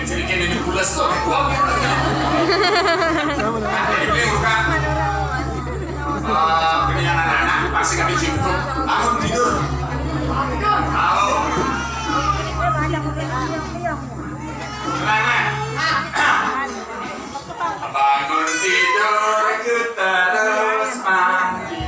jadi kene di bulas tuh gua ini buka ini anak-anak pasti kami cukup bangun tidur tahu gimana bangun tidur ku terus mandi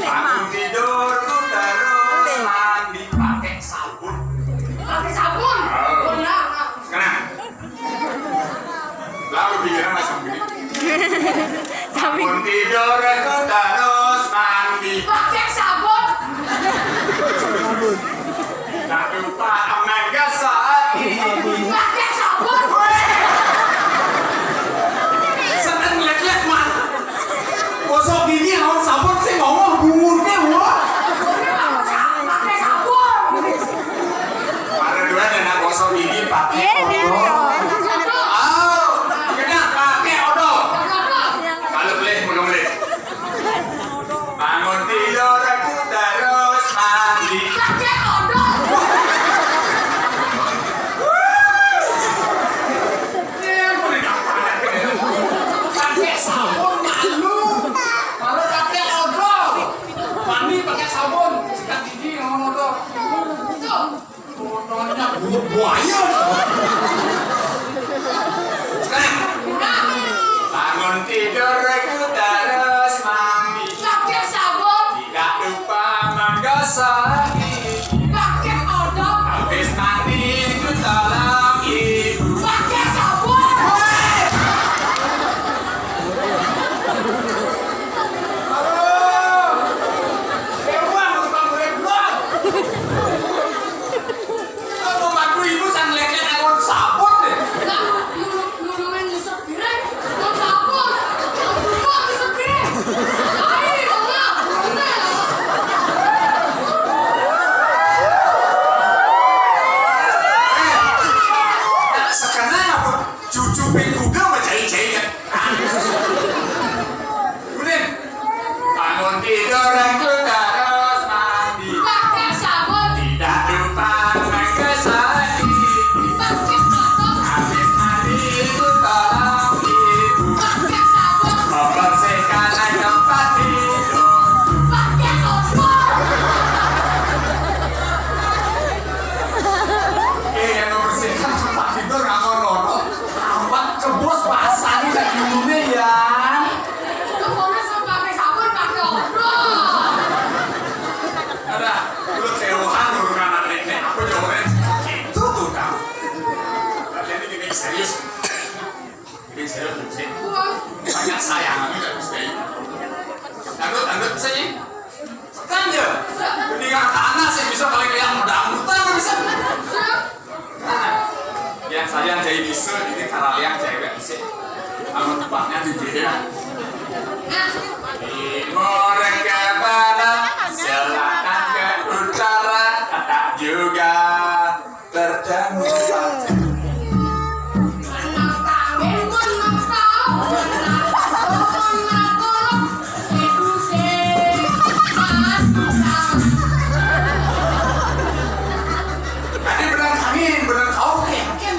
bangun tidur ku terus mandi pakai sabun. Pakai sabun? Benar. Sekarang. Lalu pikiran macam gini. Bangun tidur ku terus mandi Pakai sabun? tak lupa omega saat Pakai sabun? seneng lihat-lihat man. Gosok gigi lawan sabun sih ngomong bungur ke wah. Pakai sabun? Ada dua dan gosok gigi pakai odol. Pakai odol. Kalau boleh, boleh. Bangun tidur aku terus mandi. Pakai odol? Pakai sabun malu. Malu pakai odol. Mandi pakai sabun. Sikat gigi ngomong odol. Itu. Odolnya buaya. Sekarang. Bangun tidur aku terus mandi. Pakai sabun. Tidak lupa menggosok gigi. Pakai odol. Habis mandi ku tolong ibu. Pakai sabun. Bewang tukang bewang. Kamu bantu ibu sang leket anggon sabun deh. Nulungin nyusap piring. Mau sabun. Mau buka nyusap piring. Ayo, enggak. Sekarang aku cucupin juga sama cai-cainya. Kemudian bangun tidur aku terus mandi. Pakai sabun. Tidak lupa menggosok gigi. Pakai odol. Habis mandi ku tolong ibu. Pakai sabun. Membersihkan tempat tidur. Pakai odol. Yang membersihkan tempat tidur nggak ngono. Tambah kebos basah nih lagi ini ya. Lu boleh suruh pakai sabun, pakai odol. Ada, lu keluhan urusan anak nenek, aku jawabnya gitu tuh kamu. Tapi ini gini serius. Gini serius sih. Banyak sayang nggak bisa. Tandut sih. Sekarang ya. Jadi anak sih bisa paling yang mudah-mudah nggak bisa. Yang saya jadi bisa, ini karena yang cewek sih. Kalau tempatnya di dia. Timur ke barat, selatan ke utara, tak juga bertemu. Tadi benar angin, benar kau yakin?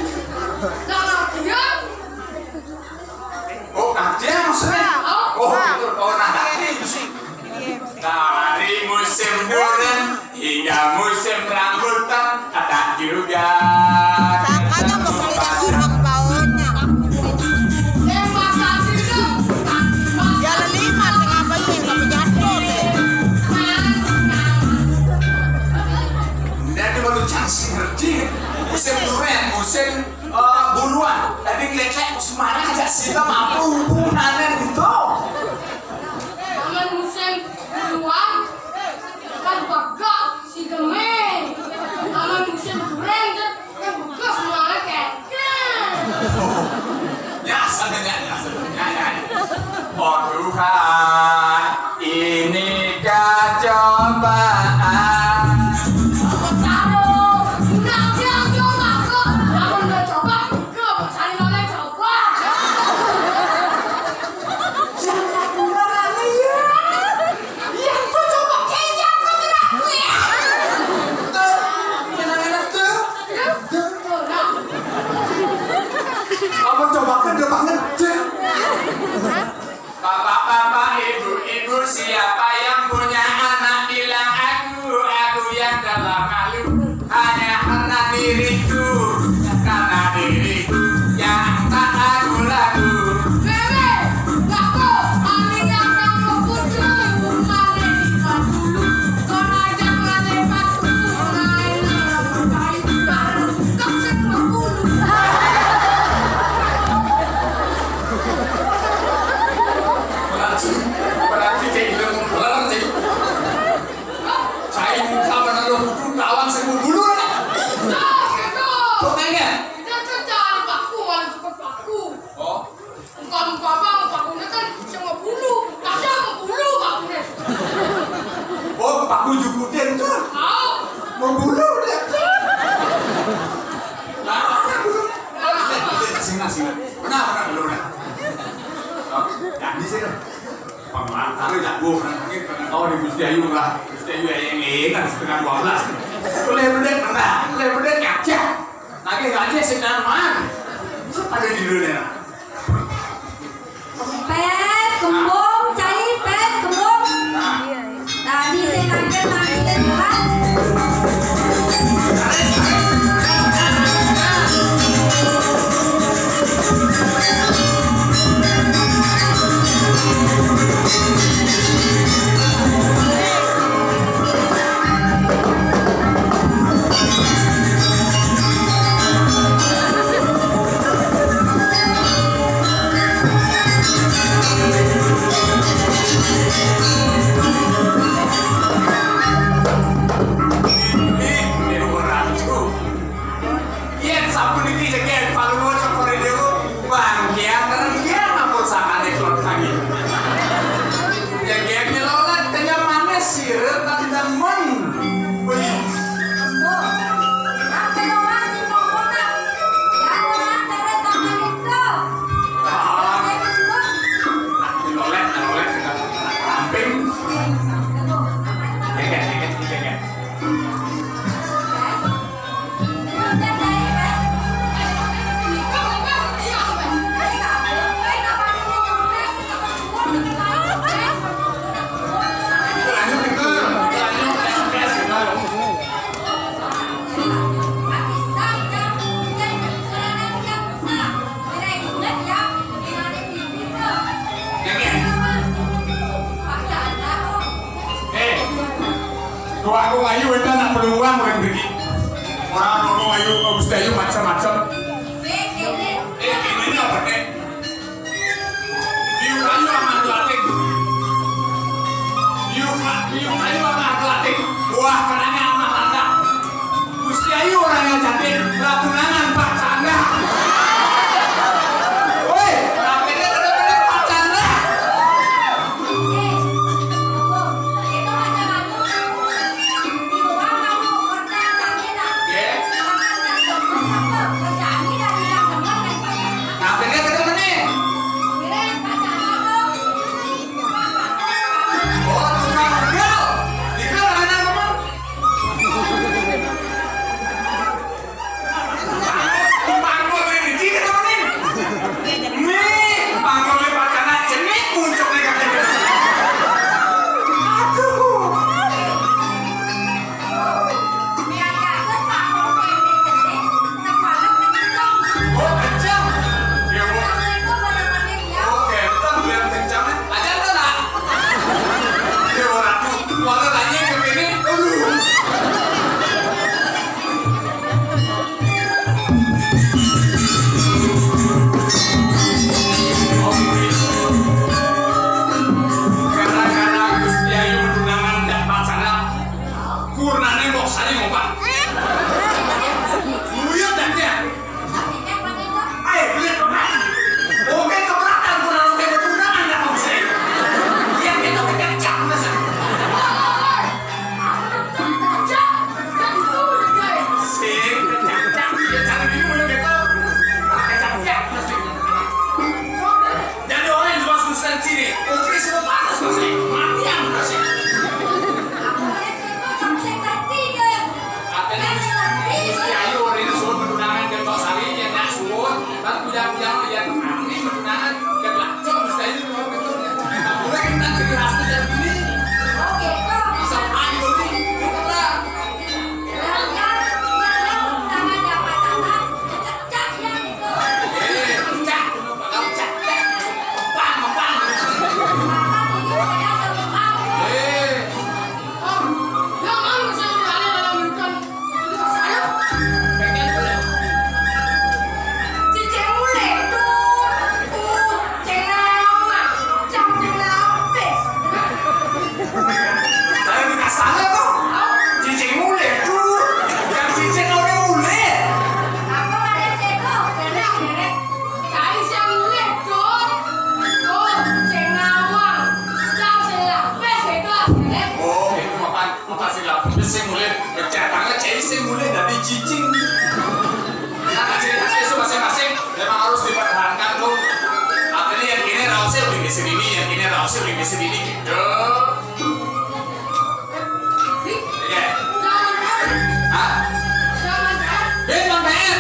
Oh, nanti maksudnya? Oh, gitu. Oh, nanti sih. Dari musim durian hingga musim rambutan, tak juga. Sangkanya mau kayak orang baunya. Ya lima tengah bayi tapi jatuh deh. Dari baru canggih ngerti. Musim durian, musim buluan. Tadi ngeliat semarang aja sih mampu hubungannya gitu. Musim duluan kan bagak si gemeng. Musim durian Jadi sih kan. Pengantar ya gua mungkin karena tahu di Gusti Ayu lah. Gusti Ayu yang kan setengah 12. Boleh bener ngaca. Lagi aja sedang man. Ada di dunia. Pes, kembung, cai, pes, kembung. Tadi saya nangkep lagi dan jalan. Aku ayu itu anak peluang bukan begini. Orang ayu, Gusti Ayu macam-macam. Ini apa nih? Biu ayu sama gelatik. Biu ayu sama gelatik. Buah kenanya sama lada. Gusti Ayu orang yang cantik. Lah tunangan Pak Canda. Woi, rapenya bener-bener Pak Canda. Kerja sini yang ini ada opsi di sini gitu. Iya. Ah? Bang PR.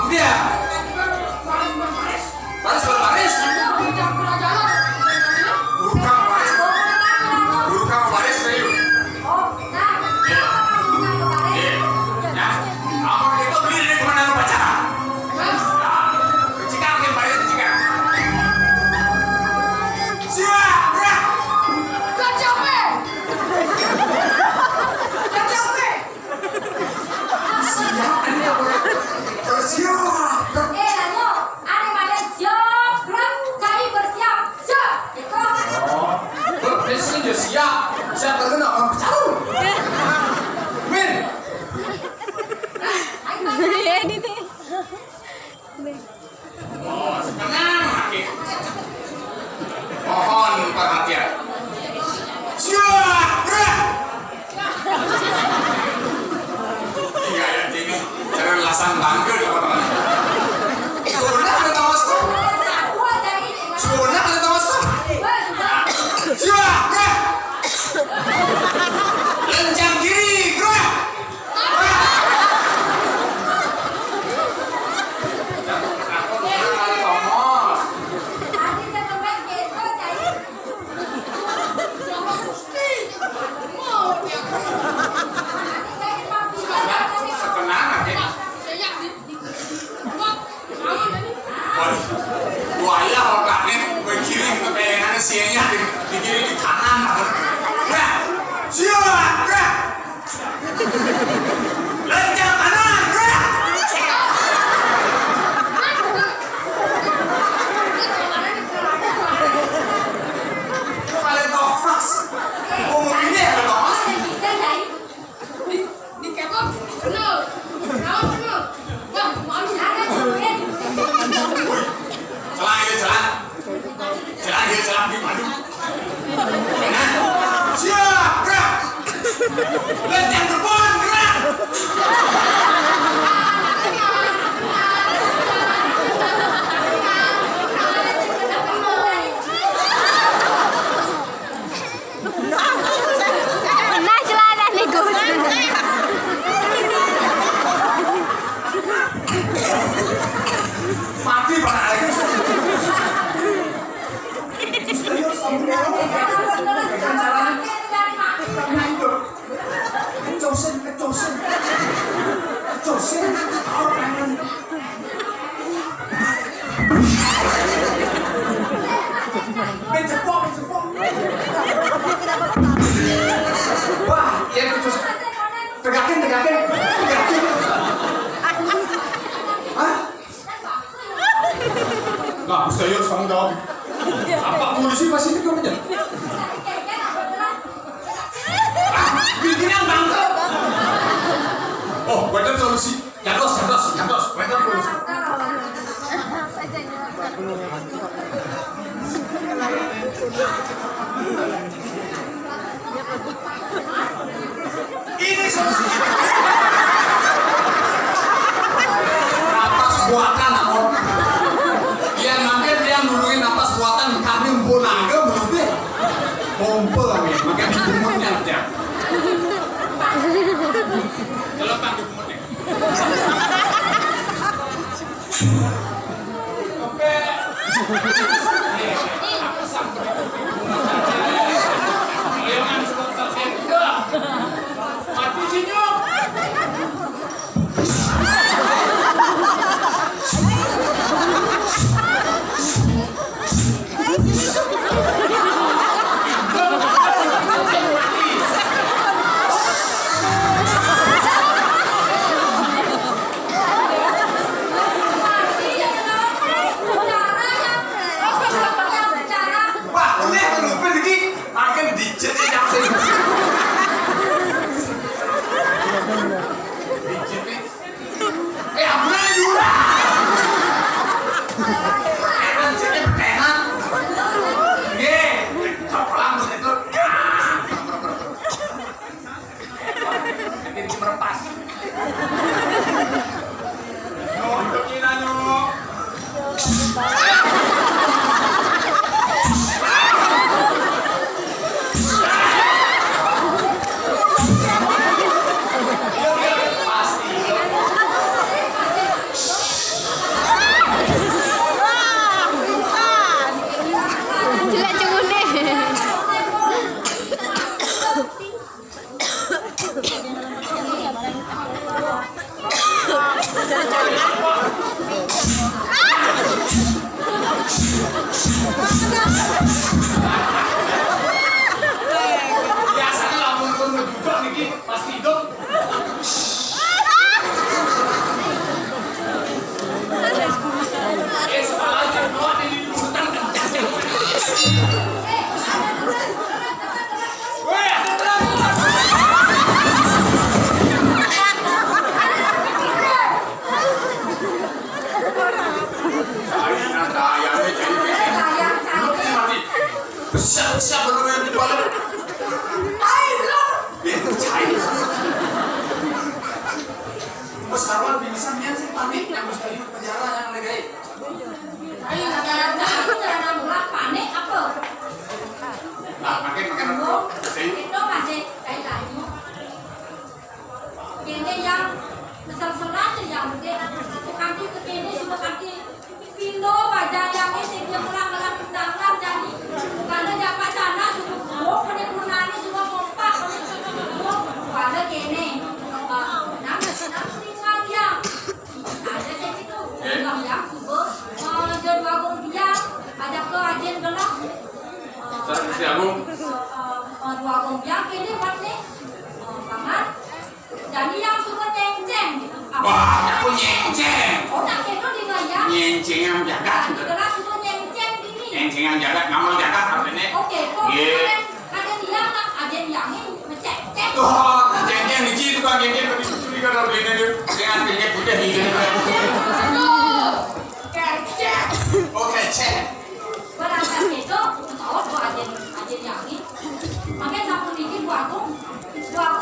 Dia. Baris baris. Guru kamu baris serius. Siap terkenal orang pecalu. Min. Oh, sekarang lagi. Mohon perhatian. Siap, gerak. Iya ya, ini relasan bangga di kota-kota. Sebenarnya ada tawas tuh. Sebenarnya ada tawas tuh. Siap, gerak. Lencang kiri, gerak. Buaya otaknya berkiri ke pengenannya sianya di kiri di kanan. Gerak. Siap, gerak. Lencang kanan, gerak. Kalian Thomas. Ngomong ini ya Thomas. Di kepot, bener. Kalau bener. Wah, mau ada Jalan di madu. Siap, gerak. Lencang depan, gerak. Nah, celana nih Gus. Mati pada hari itu. Wah, iya kecos. Tegakin. Hah? Nggak, saya harus tanggung jawab. Apa polisi masih itu aja? Bikinan bangga. Oh, buatan solusi. Jantos. Buatan solusi. Ini solusinya. Napas buatan aku. Yang mampir dia nulungin napas buatan kami bonaga belum deh. Pompe kami, makanya dikumutnya aja. Jelepang dikumutnya. Oke. Jangan sponsor saya juga. Mati senyum. Siap baru yang dipakai. Ya, cai. Bos kawan pingsan dia sih panik yang mesti di penjara yang legai. Ayo, cara mulai panik apa? Nah, makin apa? Itu masih kayak lagi. Kini yang besar-besar yang mungkin kaki ke kini sudah kaki Pino wajah yang ini dia pulang undangan jadi bukannya dapat sana sudah buruk penipurnanya sudah kompak pada kini nama tinggal yang ada situ yang sudah jadi wagung dia ada ke ajen gelap Si Agung. dua gombiang kini buat nih paman jadi yang suka ceng-ceng Wah, aku nyenceng. oh nak itu di gaya Nyenceng yang jaga. karena suka ceng-ceng gini Nyenceng yang jaga, ngamal jaga artinya. oke kok ada dia nak ada yang ini ngecek-cek Oh, nyenceng di situ kan nyenceng tapi itu kan orang belinya dia dengan pilihnya putih hijau. cek Oke, cek. berangkat itu pesawat gua ada yang ini makanya sampun bikin gua aku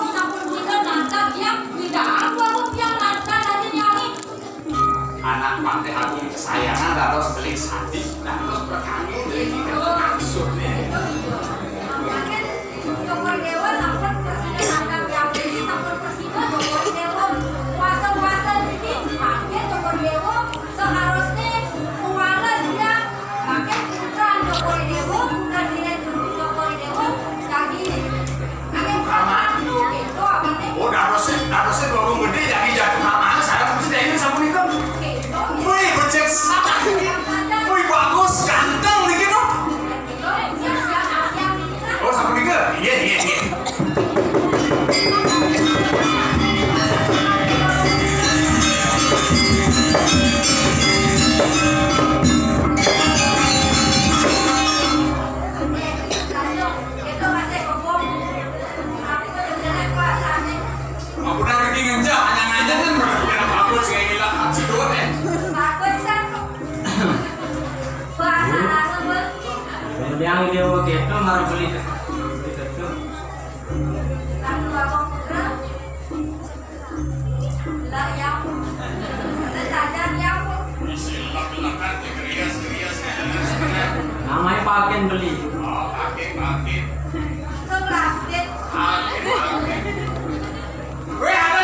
sampun bikin nantang yang tidak aku yang nantang ada yang ini Anak Pak Agung kesayangan harus beli sandi, harus berkangin dari kita langsung nih. makanya Joko Dewa sampun presiden nantang yang ini sampun presiden Joko Dewa puasa ini makanya Joko Dewa seharusnya kualas dia makanya bukan Joko Dewa bukan direktur Joko Dewa jadi makanya kamu itu apa nih Oh, harusnya baru gede jadi jatuh nama saya mesti ini sabun itu. Wih, becek sangat. Wih, bagus, ganteng begitu. Oh, sabun itu? Iya. Aku udah pergi ngenjak, hanya ngajak kan berapa bagus kayak gila haji doang ya. Yang dia gitu marah beli itu. Silakan dikerias. Namanya paken beli. Oh, pakai. Weh, ada.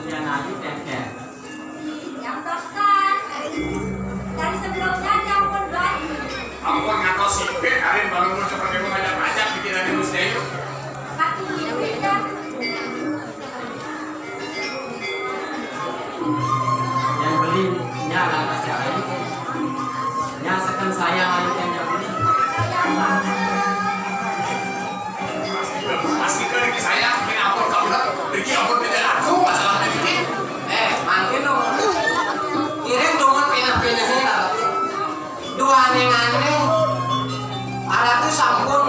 Yang nanti teh. Yang dokter dari sebelumnya yang pondok Ampun ngatos sipit, Arin baru mau seperti mau ngajak pajak bikin ada museum. hati ini kan Yang beli nyala kasih air. Nyasakan sayang air yang beli. sayang banget Pasti kan ini saya bikin ampun kamu bikin ampun tidak aku masalahnya bikin. Mangkin dong. Kirim dong pindah-pindahnya. Dua nengannya. Ada tuh sampun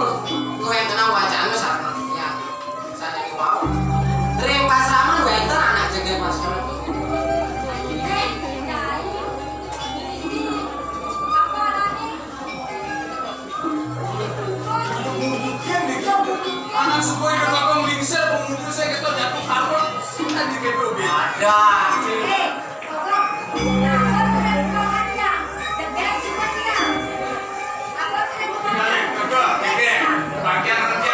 nuentan wajahnya sama. Ya, saya jadi wow. Ring pasraman nuentan anak jaga pasraman. Anak semua yang bakal melingser, pengundur saya kita jatuh karpet, sudah di kayak berbeda. Ada. Bagian kerja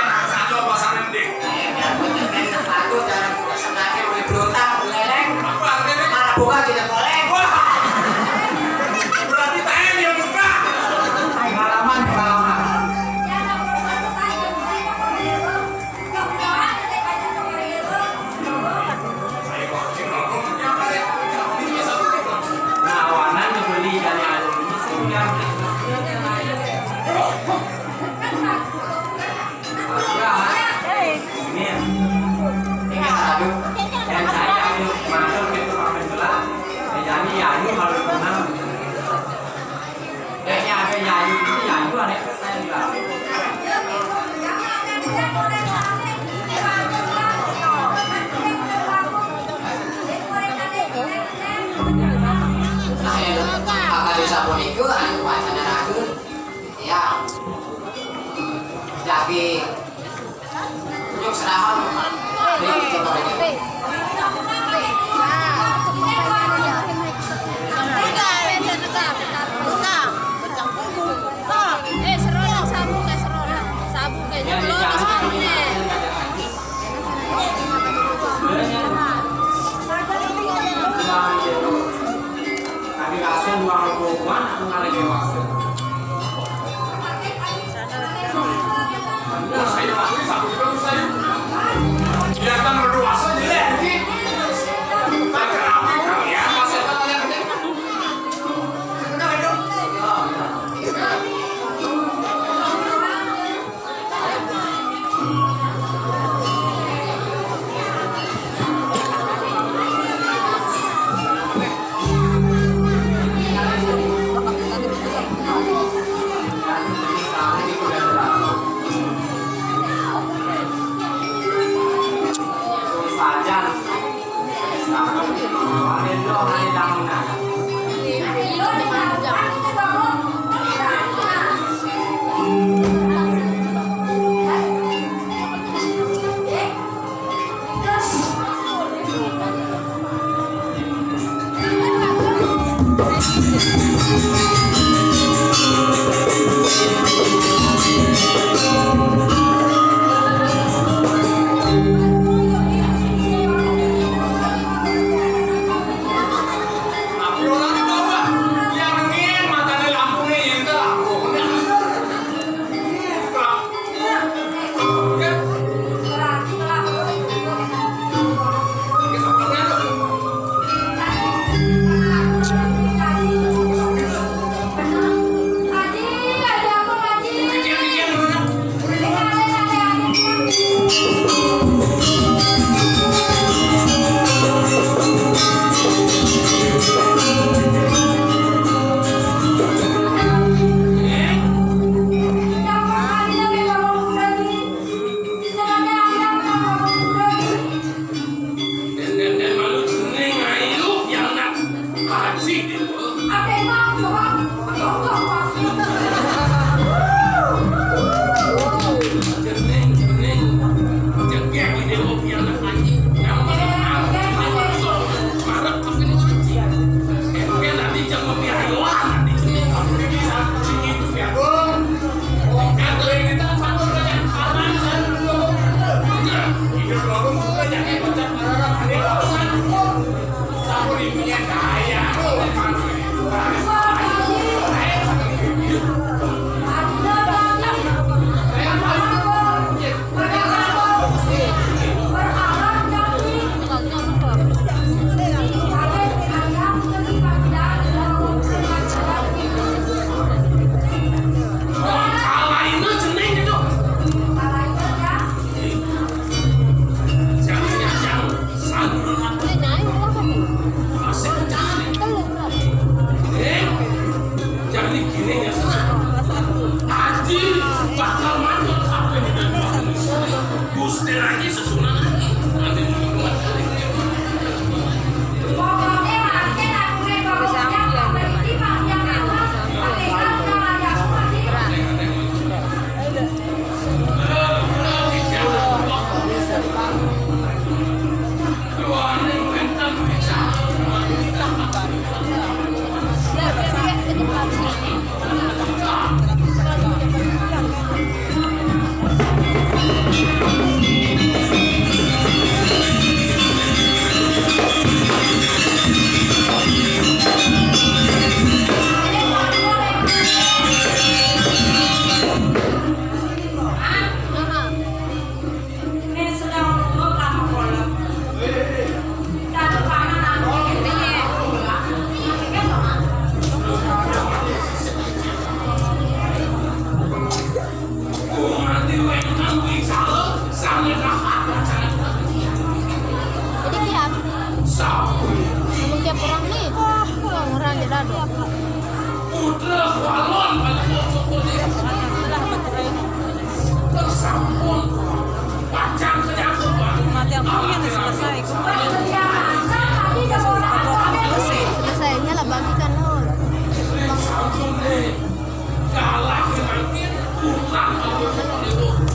Jadi yuk seraham dari kita ini. Kami rasa dua hubungan aku ngalih dewasa. Saya lagi satu kilo saya. Kelihatan berdewasa jelek nih. Tak kerapi kalian masih apa yang gede? Sebentar itu. Selesainya lah bagikan loh. Kalah makin utang.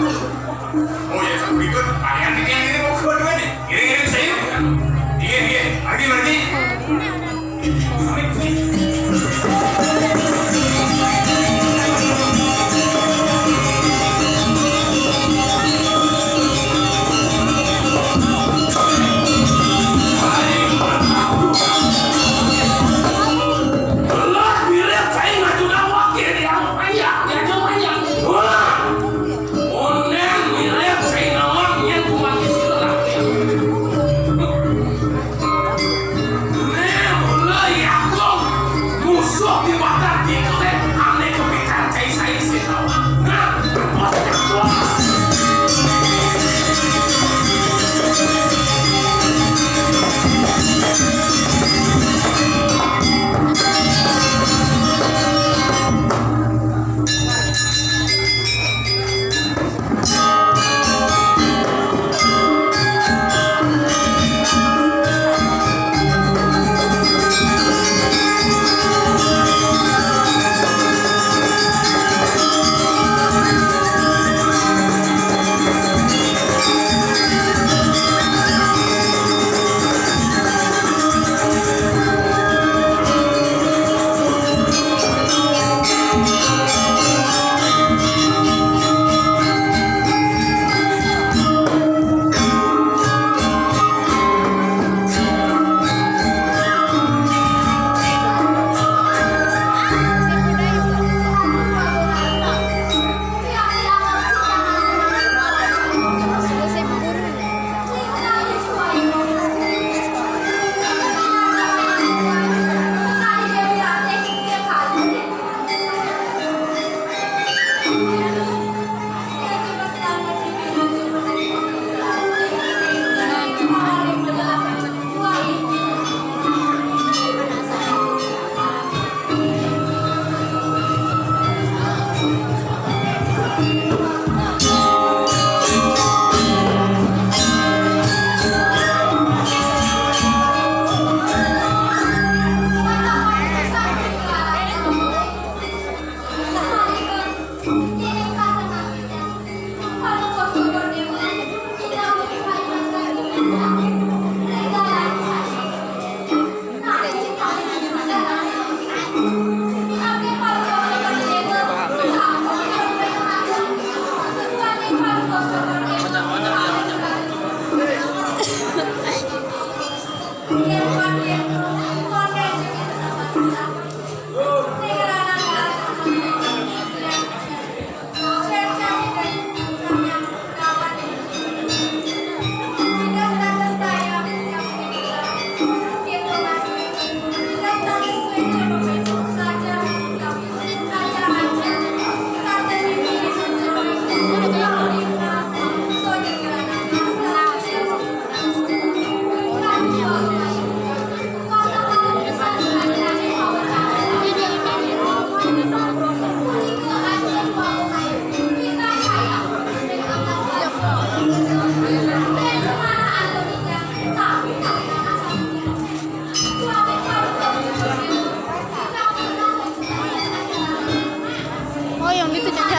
Oh ya, berikut kalian ini mau kedua nih. Giring saya. Iya.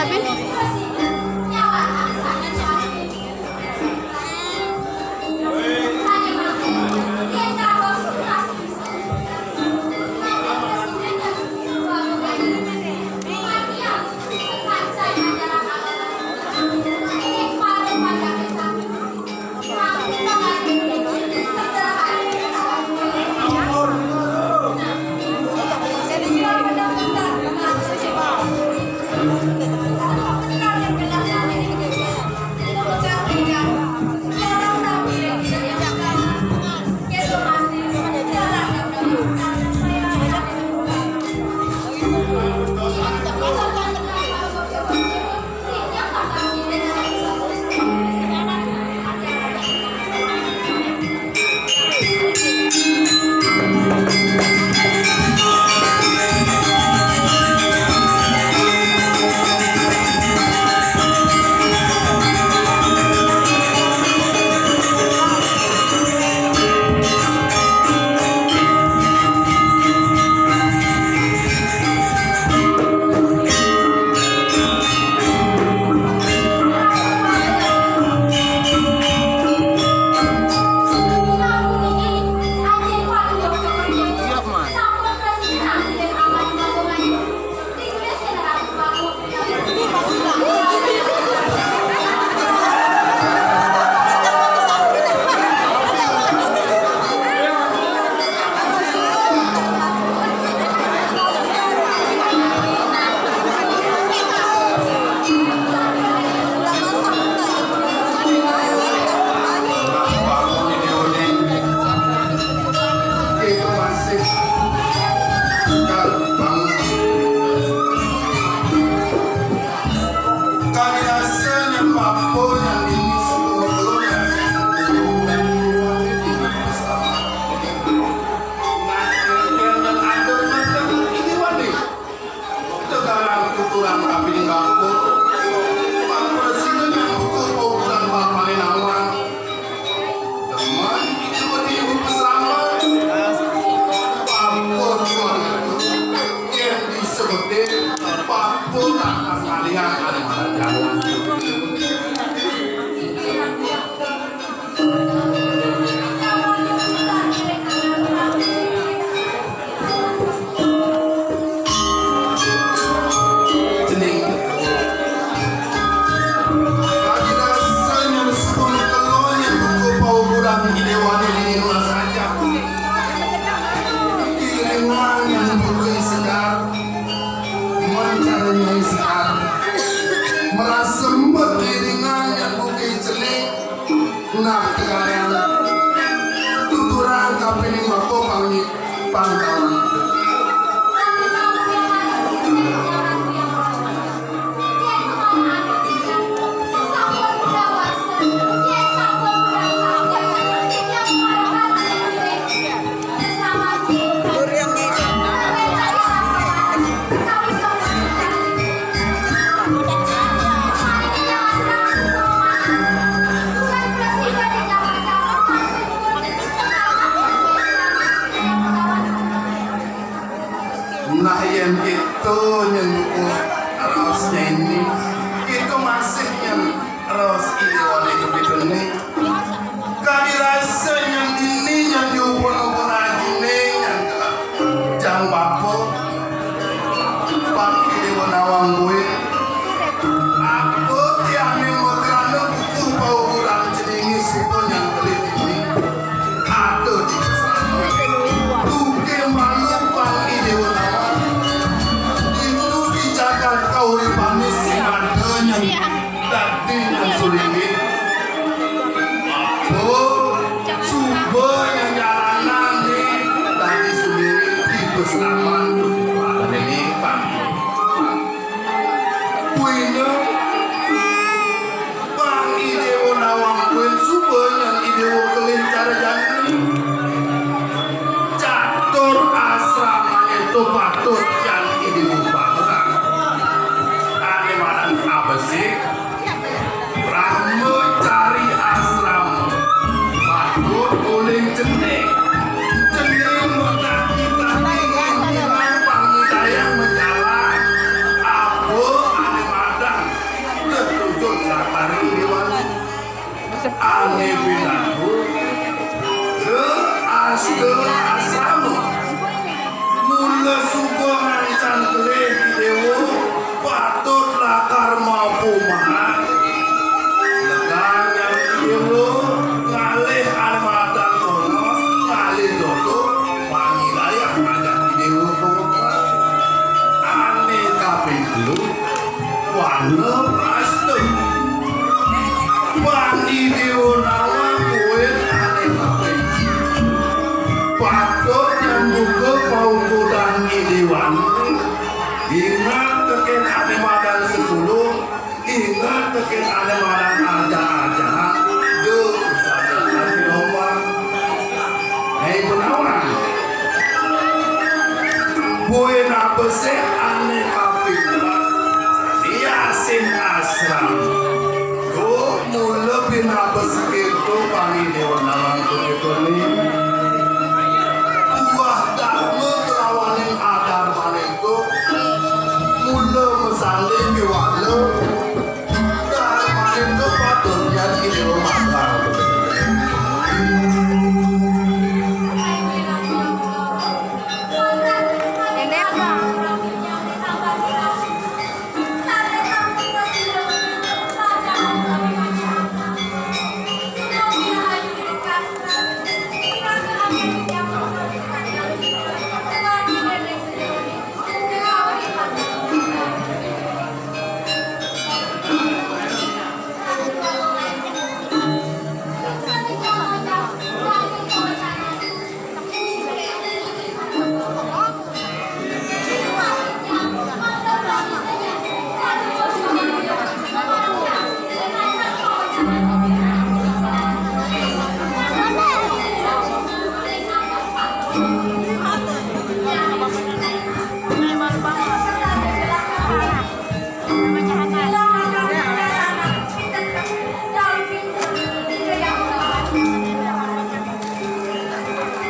Pergi. siang. tadi yang sulit aku subuh yang jalanan nih tadi sulit di berselaman ada ini pak punya bang ide nawang pun subuh yang ide kelin cara jani catur asrama itu patut yang ide banget ada mana apa sih Brahma cari asram patut uling cenik cenik menang kita ingin dilampang dayang menjalan abu ane madang tertujuh latari dewan ane binaku ke asram mula subuh ngancan kelih dewa patutlah karma pumahan ngalih armada tonos ngalih jodoh wangi layak madah di dewa ane kabeh dulu wana prastu wangi dewa nawa kuwit ane kabeh patut nyambung ke paukutan idewan ingat keken ane madan sepuluh ingat keken ane madan aja-ajahan buena besek ane kapila yasin asram ko mula bina besek itu kami dewa nalang kuni buah dharma kelawanin adar manengko mula mesalin biwala dar manengko patutnya di dewa magang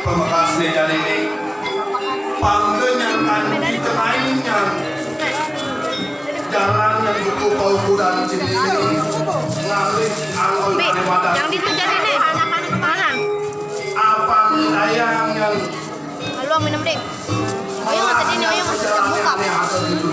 pembekas jalan ini panggenyan kan dikenainya jalan yang buku kau kudan sini ngalih angol ane mata Yang ditujar ini mana? apa wilayah yang Halo minum dek. Ayo nggak tadi nih, ayo masih terbuka.